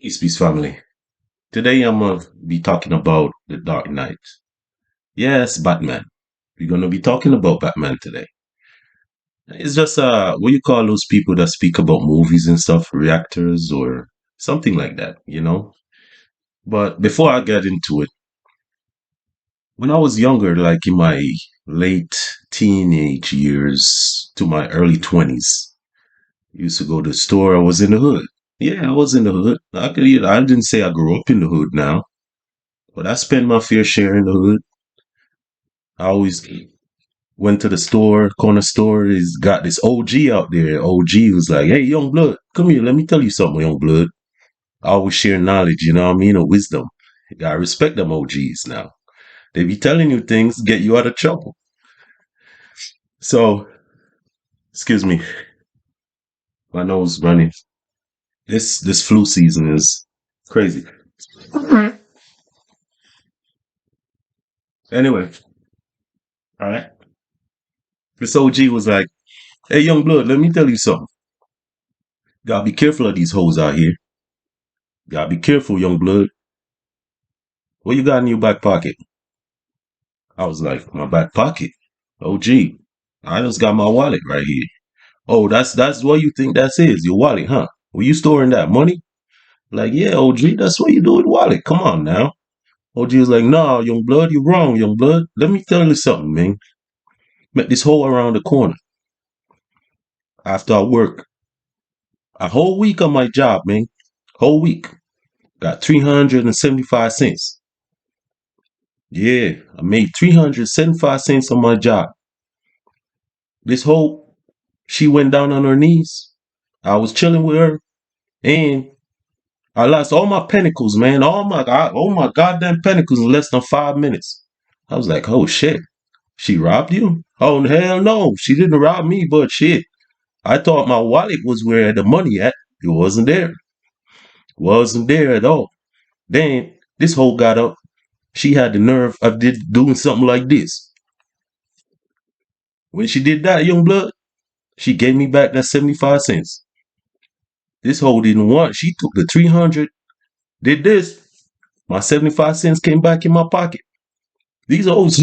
Peace, family. Today I'm going to be talking about The Dark Knight. Yes, Batman. We're going to be talking about Batman today. It's just, what you call those people that speak about movies and stuff, reactors or something like that. But before I get into it, when I was younger, like in my late teenage years to my early 20s, I used to go to the store. I was in the hood. Yeah, I was in the hood. I didn't say I grew up in the hood now, but I spent my fair share in the hood. I always went to the store, corner store. He's got this OG out there. OG was like, "Hey, young blood, come here. Let me tell you something, young blood." I always share knowledge, you know what I mean, or wisdom. You gotta respect them OGs now. They be telling you things, get you out of trouble. So, excuse me, my nose running. This flu season is crazy. Anyway, all right. This OG was like, "Hey, young blood, let me tell you something. Gotta be careful of these hoes out here. Gotta be careful, young blood. What you got in your back pocket?" I was like, "My back pocket? Oh, gee, I just got my wallet right here." "Oh, that's what you think that is, your wallet, huh? Were you storing that money?" Like, "Yeah, OG, that's what you do with wallet. Come on now." OG was like, "Nah, young blood, you wrong, young blood. Let me tell you something, man. Met this hole around the corner after I work a whole week on my job, man. Whole week. Got 375 cents. Yeah, I made 375 cents on my job. This whole She went down on her knees. I was chilling with her, and I lost all my pentacles, man. All my goddamn pentacles in less than 5 minutes. I was like, "Oh shit, she robbed you?" "Oh hell no, she didn't rob me, but shit, I thought my wallet was where the money at. It wasn't there. Wasn't there at all." Then this hoe got up. She had the nerve of doing something like this. When she did that, young blood, she gave me back that 75 cents. This hoe didn't want. She took the 300, did this. My 75 cents came back in my pocket. These hoes,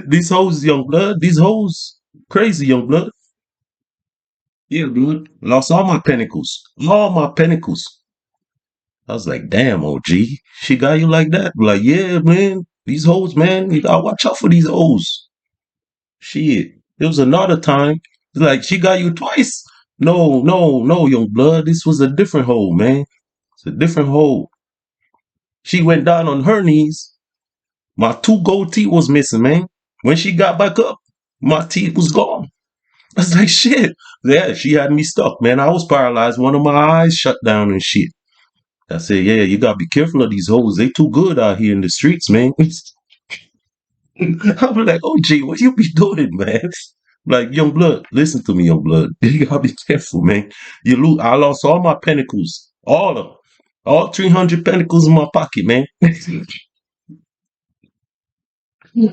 these hoes, young blood, these hoes, crazy young blood. Yeah, blood. Lost all my pentacles. All my pentacles. I was like, "Damn, OG, she got you like that?" Like, "Yeah, man. These hoes, man. You gotta watch out for these hoes." Shit. It was another time. Like, "She got you twice." No, no, no, young blood. This was a different hole, man. It's a different hole. She went down on her knees. My two gold teeth was missing, man. When she got back up, my teeth was gone. I was like, "Shit." Yeah, she had me stuck, man. I was paralyzed. One of my eyes shut down and shit. I said, "Yeah, you gotta be careful of these hoes. They too good out here in the streets, man." I'm like, "Oh, gee, what you be doing, man?" Like, young blood, listen to me, young blood. You gotta be careful, man. I lost all my pentacles, all of them, all 300 pentacles in my pocket, man.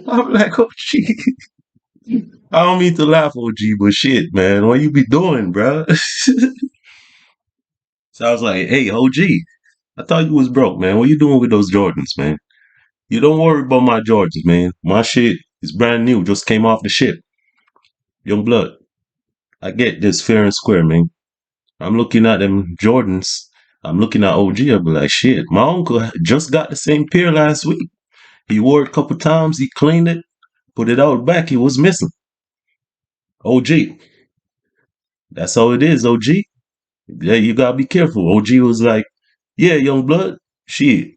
I'm like, "Oh, gee." I don't mean to laugh, OG, but shit, man, what you be doing, bro? So I was like, "Hey, OG, I thought you was broke, man. What you doing with those Jordans, man? You don't worry about my Jordans, man. My shit is brand new, just came off the ship. Young blood, I get this fair and square, man. I'm looking at them Jordans. I'm looking at OG. I be like, shit, my uncle just got the same pair last week. He wore it a couple times. He cleaned it, put it out back. It was missing. OG, that's how it is, OG. Yeah, you gotta be careful." OG was like, "Yeah, young blood, shit.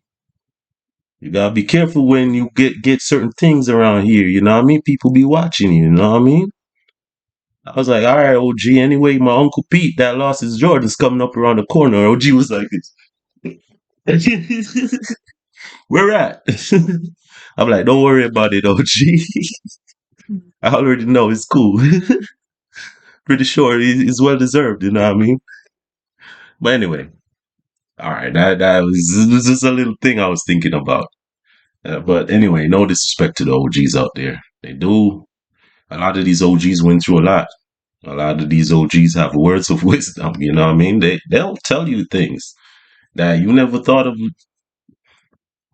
You gotta be careful when you get certain things around here. You know what I mean? People be watching you. You know what I mean?" I was like, "All right, OG. Anyway, my uncle Pete that lost his Jordans coming up around the corner." OG was like, "Where at?" I'm like, "Don't worry about it, OG. I already know it's cool." Pretty sure it's well deserved. You know what I mean? But anyway, all right. That was just a little thing I was thinking about. But anyway, no disrespect to the OGs out there. They do. A lot of these OGs went through a lot. A lot of these OGs have words of wisdom. You know what I mean? They'll tell you things. that you never thought of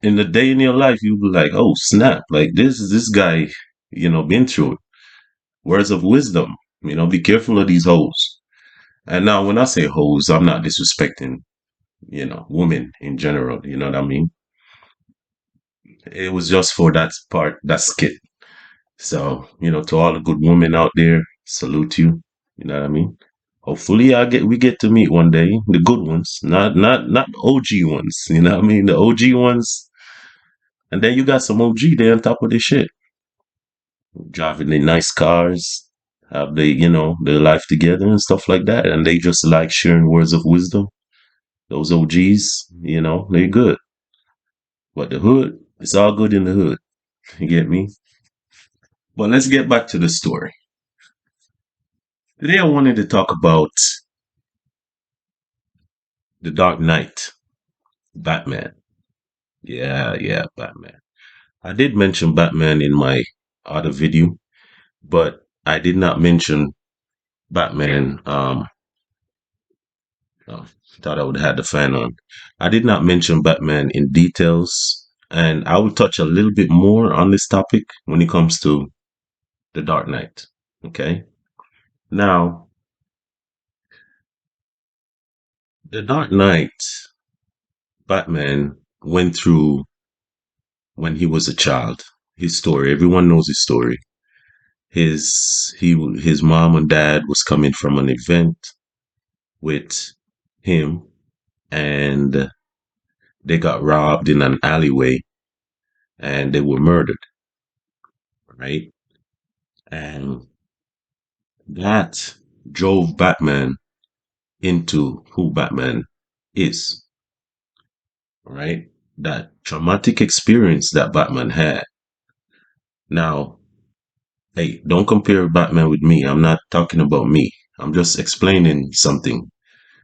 in the day in your life. You be like, oh snap, like this guy, been through it. Words of wisdom, be careful of these hoes. And now when I say hoes, I'm not disrespecting, women in general. You know what I mean? It was just for that part, that skit. So, to all the good women out there, salute you. You know what I mean? Hopefully we get to meet one day the good ones, not OG ones. You know what I mean? The OG ones, and then you got some OG there on top of this shit, driving the nice cars, have their life together and stuff like that, and they just like sharing words of wisdom. Those OGs, they're good. But the hood, it's all good in the hood. You get me? But let's get back to the story. Today I wanted to talk about the Dark Knight, Batman. Yeah, yeah, Batman. I did mention Batman in my other video, but I did not mention Batman. Oh, thought I would have the fan on. I did not mention Batman in details, and I will touch a little bit more on this topic when it comes to the Dark Knight. Okay. Now, the Dark Knight, Batman went through when he was a child. His story, everyone knows his story. His mom and dad was coming from an event with him, and they got robbed in an alleyway, and they were murdered, right? And that drove Batman into who Batman is, right? That traumatic experience that Batman had. Now, hey, don't compare Batman with me. I'm not talking about me. I'm just explaining something.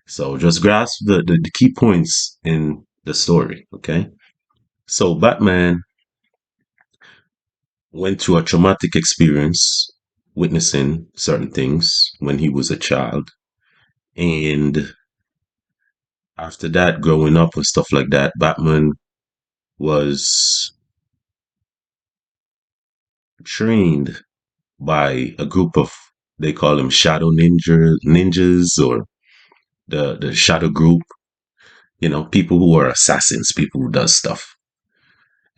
So just grasp the key points in the story, okay? So Batman went through a traumatic experience witnessing certain things when he was a child. And after that, growing up and stuff like that, Batman was trained by a group of, they call them shadow ninjas, or the shadow group, people who are assassins, people who does stuff.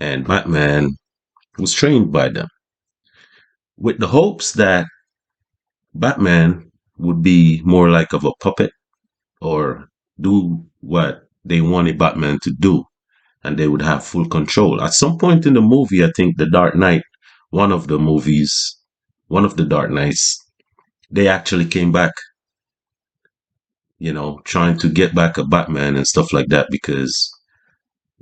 And Batman was trained by them with the hopes that Batman would be more like of a puppet, or do what they wanted Batman to do, and they would have full control. At some point in the movie, I think The Dark Knight, one of the movies, one of the Dark Knights, they actually came back, trying to get back a Batman and stuff like that, because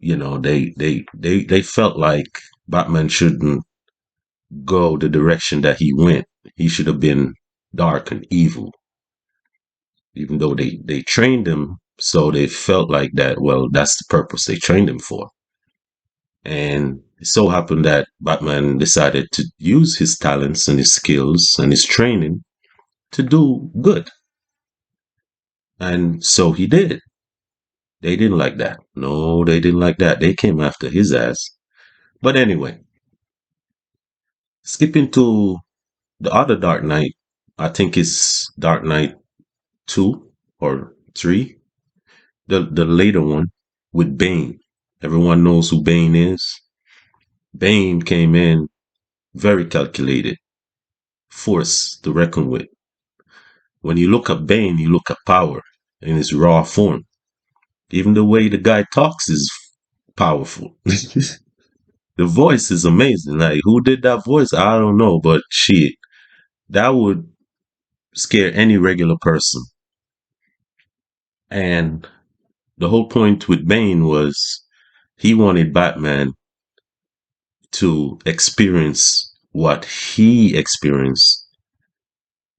they felt like Batman shouldn't go the direction that he went. He should have been dark and evil, even though they trained him, so they felt like that. Well, that's the purpose they trained him for. And it so happened that Batman decided to use his talents and his skills and his training to do good. And so he did. They didn't like that. No, they didn't like that. They came after his ass. But anyway, skipping to the other Dark Knight, I think it's Dark Knight 2 or 3, the later one with Bane. Everyone knows who Bane is. Bane came in very calculated, force to reckon with. When you look at Bane, you look at power in its raw form. Even the way the guy talks is powerful. The voice is amazing. Like, who did that voice? I don't know, but shit, that would scare any regular person. And the whole point with Bane was he wanted Batman to experience what he experienced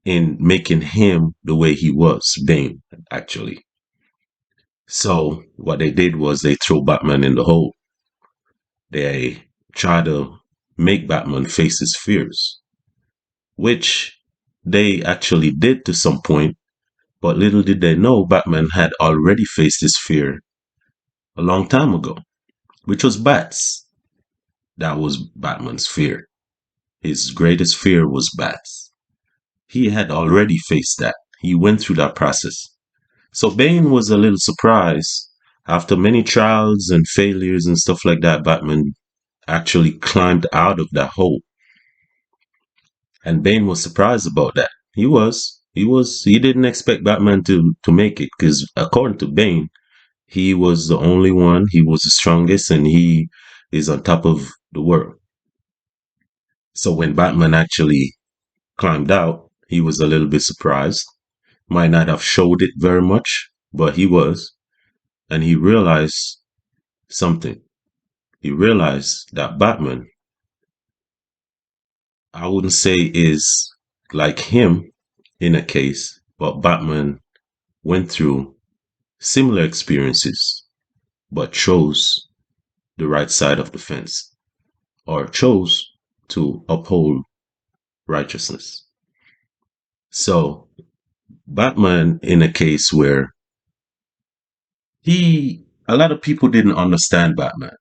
in making him the way he was, Bane, actually. So what they did was they threw Batman in the hole. They try to make Batman face his fears, which they actually did to some point. But little did they know, Batman had already faced his fear a long time ago, which was bats. That was Batman's fear. His greatest fear was bats. He had already faced that. He went through that process. So Bane was a little surprised after many trials and failures and stuff like that. Batman actually climbed out of that hole, and Bane was surprised about that. He was. He didn't expect Batman to make it because according to Bane, he was the only one. He was the strongest, and he is on top of the world. So when Batman actually climbed out, he was a little bit surprised. Might not have showed it very much, but he was. And he realized something. He realized that Batman, I wouldn't say is like him in a case, but Batman went through similar experiences, but chose the right side of the fence or chose to uphold righteousness. So Batman in a case where a lot of people didn't understand Batman.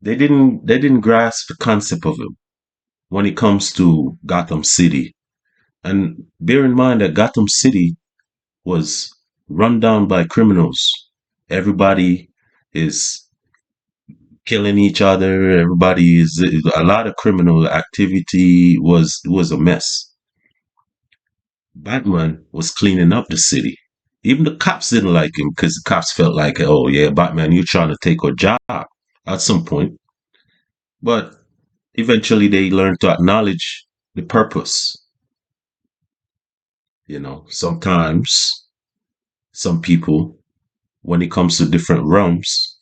They didn't grasp the concept of him when it comes to Gotham City. And bear in mind that Gotham City was run down by criminals. Everybody is killing each other. Everybody is a lot of criminal activity was a mess. Batman was cleaning up the city. Even the cops didn't like him because the cops felt like, oh yeah, Batman, you're trying to take our job at some point. But eventually they learned to acknowledge the purpose. Sometimes some people, when it comes to different realms,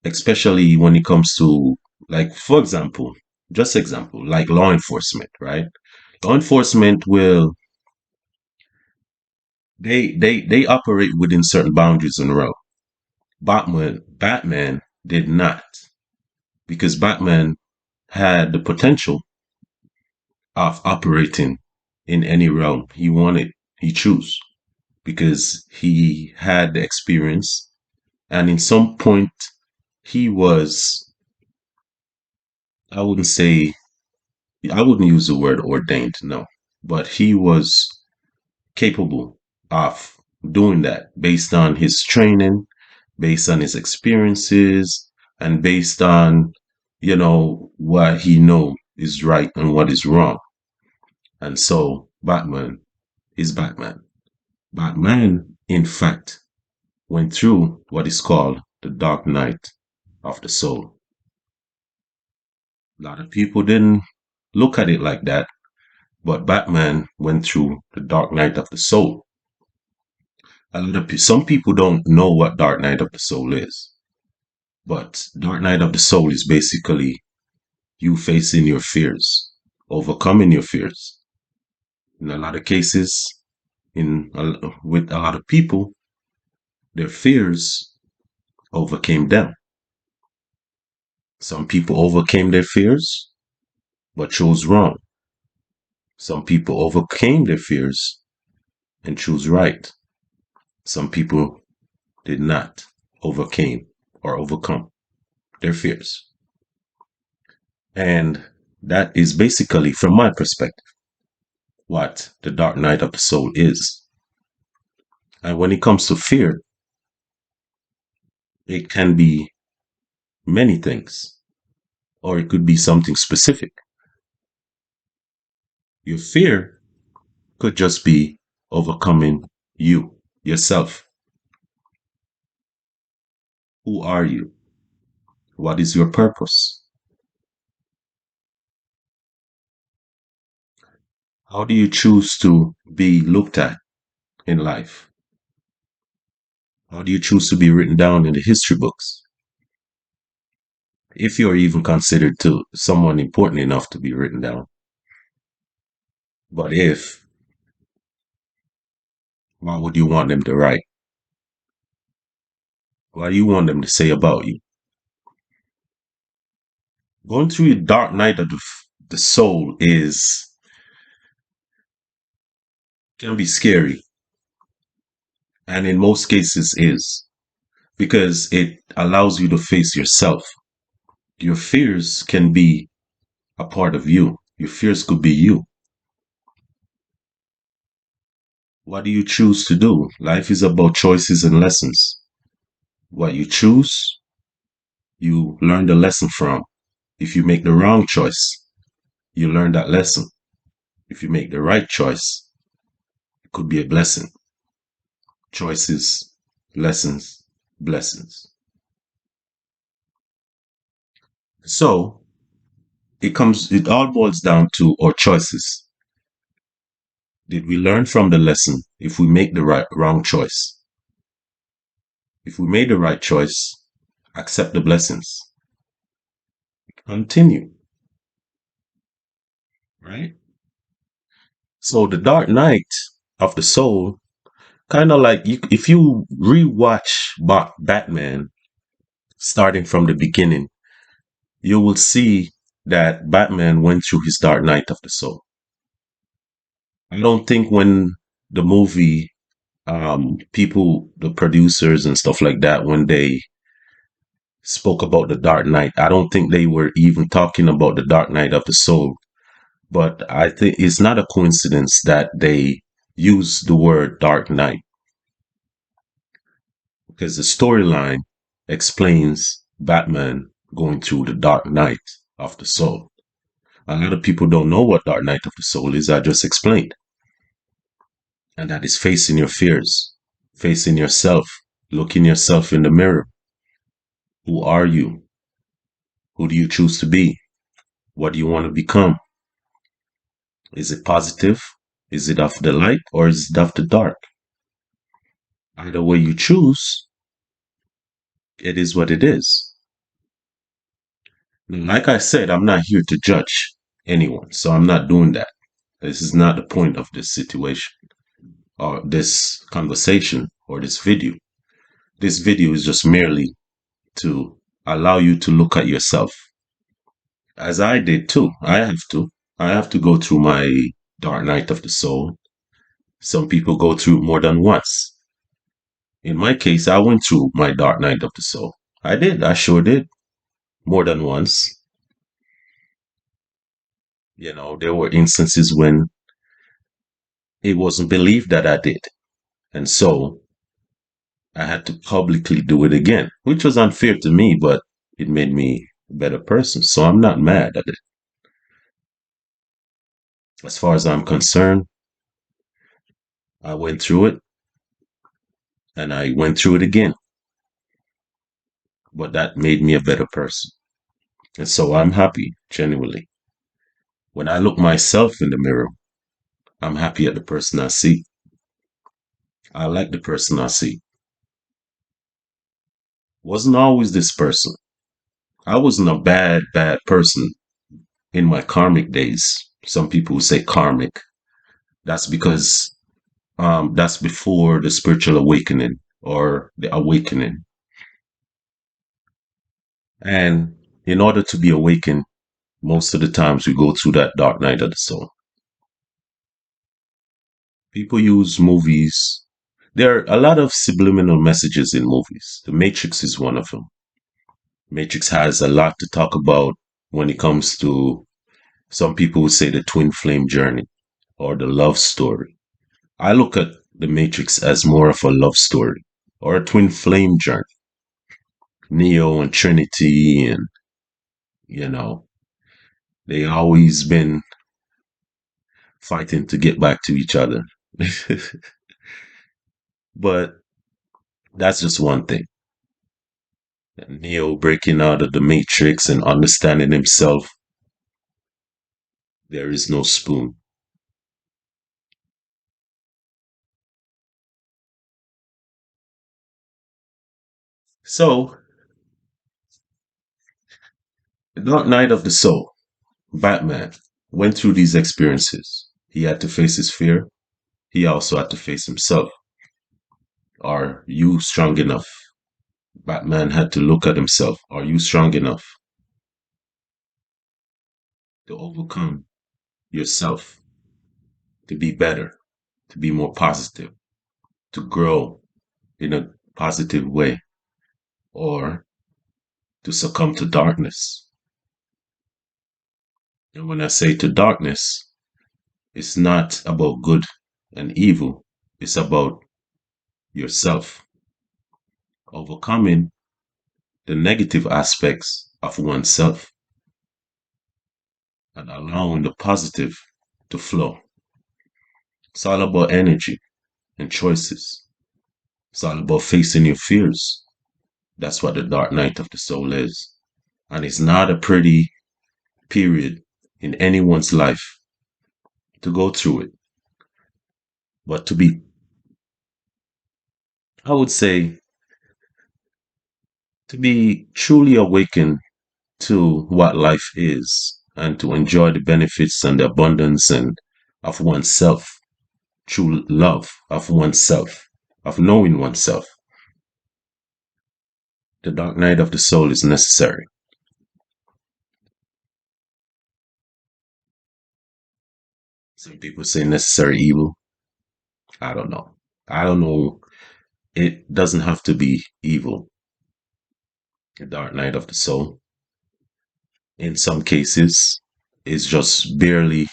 especially when it comes to, like, for example, just example, like law enforcement, right? Law enforcement will they operate within certain boundaries in a row. Batman did not, because Batman had the potential of operating in any realm he wanted, he chose, because he had the experience, and in some point he was, I wouldn't say, I wouldn't use the word ordained, no, but he was capable of doing that based on his training, based on his experiences, and based on, what he know is right and what is wrong. And so Batman is Batman. Batman, in fact, went through what is called the dark night of the soul. A lot of people didn't look at it like that, but Batman went through the dark night of the soul. Some people don't know what dark night of the soul is, but dark night of the soul is basically you facing your fears, overcoming your fears. In a lot of cases, with a lot of people, their fears overcame them. Some people overcame their fears, but chose wrong. Some people overcame their fears and chose right. Some people did not overcame or overcome their fears. And that is basically, from my perspective, what the dark night of the soul is. And when it comes to fear, it can be many things, or it could be something specific. Your fear could just be overcoming yourself. Who are you? What is your purpose? How do you choose to be looked at in life? How do you choose to be written down in the history books? If you're even considered to someone important enough to be written down. But if, what would you want them to write? What do you want them to say about you? Going through the dark night of the soul can be scary, and in most cases is. because it allows you to face yourself. Your fears can be a part of you. Your fears could be you. What do you choose to do? Life is about choices and lessons. What you choose, you learn the lesson from. If you make the wrong choice, you learn that lesson. If you make the right choice, it could be a blessing. Choices, lessons, blessings. So it all boils down to our choices. Did we learn from the lesson if we make the wrong choice? If we made the right choice, accept the blessings. Continue, right? So the dark night of the soul, kind of like if you rewatch Batman starting from the beginning, you will see that Batman went through his dark night of the soul. I don't think when the movie, people, the producers and stuff like that, when they spoke about the Dark Knight, I don't think they were even talking about the Dark Knight of the Soul. But I think it's not a coincidence that they use the word Dark Knight because the storyline explains Batman going through the Dark Night of the Soul. A lot of people don't know what Dark Night of the Soul is. I just explained. And that is facing your fears, facing yourself, looking yourself in the mirror. Who are you? Who do you choose to be? What do you want to become? Is it positive? Is it of the light or is it of the dark? Either way you choose, it is what it is. Like I said, I'm not here to judge anyone, so I'm not doing that. This is not the point of this situation or this conversation or this video. This video is just merely to allow you to look at yourself as I did too. I have to. I have to go through my dark night of the soul. Some people go through it more than once. In my case, I went through my dark night of the soul. I did. I sure did. More than once. There were instances when it wasn't believed that I did. And so I had to publicly do it again, which was unfair to me, but it made me a better person. So I'm not mad at it. As far as I'm concerned, I went through it and I went through it again. But that made me a better person. And so I'm happy, genuinely. When I look myself in the mirror, I'm happy at the person I see. I like the person I see. Wasn't always this person. I wasn't a bad person in my karmic days. Some people say karmic. That's because that's before the spiritual awakening or the awakening. And in order to be awakened, most of the times we go through that dark night of the soul. People use movies. There are a lot of subliminal messages in movies. The Matrix is one of them. Matrix has a lot to talk about when it comes to some people would say the twin flame journey or the love story. I look at the Matrix as more of a love story or a twin flame journey. Neo and Trinity, and you know, they always been fighting to get back to each other. But that's just one thing. Neo breaking out of the Matrix and understanding himself. There is no spoon. So, the Dark Night of the Soul, Batman went through these experiences. He had to face his fear. He also had to face himself. Are you strong enough? Batman had to look at himself. Are you strong enough to overcome yourself, to be better, to be more positive, to grow in a positive way? or to succumb to darkness. And when I say to darkness, it's not about good and evil, it's about yourself, overcoming the negative aspects of oneself and allowing the positive to flow. It's all about energy and choices. It's all about facing your fears. That's what the dark night of the soul is. And it's not a pretty period in anyone's life to go through it. But to be, I would say, to be truly awakened to what life is and to enjoy the benefits and the abundance and of oneself, true love of oneself, of knowing oneself. The dark night of the soul is necessary. Some people say necessary evil. I don't know. I don't know. It doesn't have to be evil. The dark night of the soul, in some cases, is just merely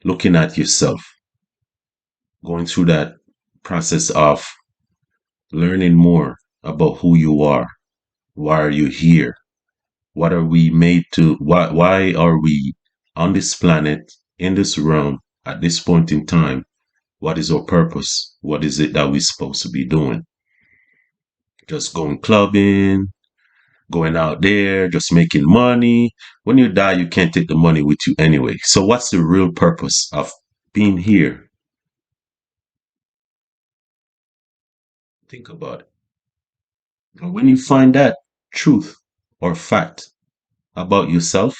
looking at yourself, going through that process of learning more about who you are. Why are you here? What are we made to? Why are we on this planet, in this realm, at this point in time? What is our purpose? What is it that we're supposed to be doing? Just going clubbing, going out there, just making money. When you die, you can't take the money with you anyway. So, what's the real purpose of being here? Think about it. And when you find that truth or fact about yourself,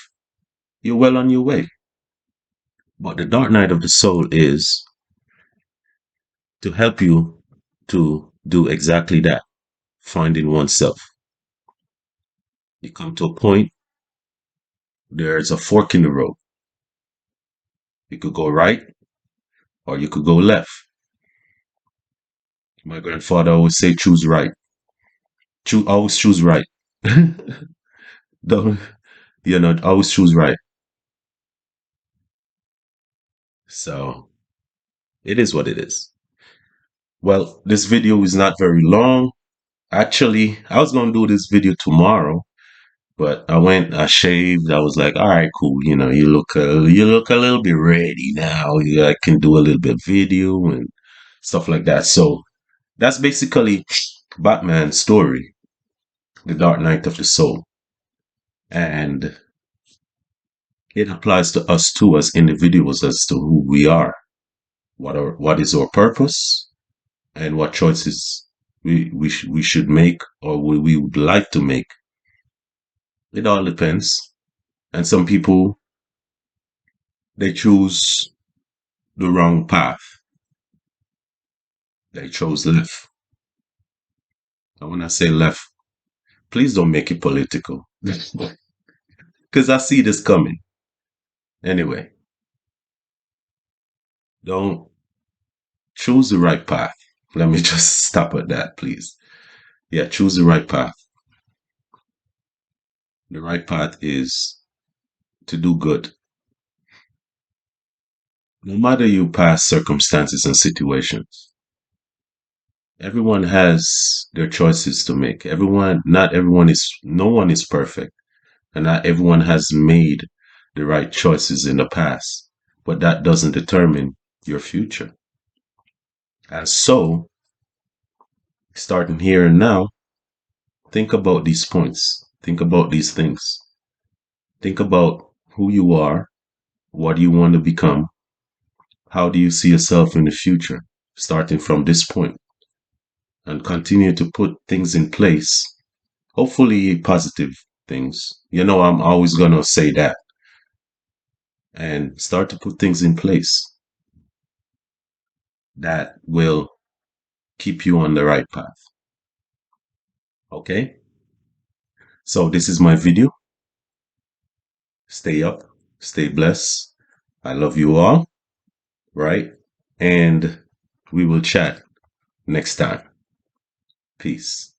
you're well on your way. But the dark night of the soul is to help you to do exactly that, finding oneself. You come to a point, there's a fork in the road. You could go right or you could go left. My grandfather always say, choose right. Always choose right. Don't, always choose right. So it is what it is. Well, this video is not very long. Actually, I was going to do this video tomorrow, but I shaved. I was like, all right, cool. You look a little bit ready now. I can do a little bit of video and stuff like that. So that's basically Batman's story, The Dark Knight of the Soul. And it applies to us too as individuals as to who we are, what is our purpose, and what choices we should make or we would like to make. It all depends. And some people, they choose the wrong path. They chose left. And when I say left, please don't make it political. Because I see this coming. Anyway, don't choose the right path. Let me just stop at that, please. Yeah, choose the right path. The right path is to do good. No matter your past circumstances and situations, everyone has their choices to make. No one is perfect, and not everyone has made the right choices in the past, but that doesn't determine your future. And so, starting here and now, think about these points. Think about these things. Think about who you are, what do you want to become, how do you see yourself in the future, starting from this point, and continue to put things in place, hopefully positive things. I'm always going to say that. And start to put things in place that will keep you on the right path. Okay? So this is my video. Stay up, stay blessed. I love you all, right? And we will chat next time. Peace.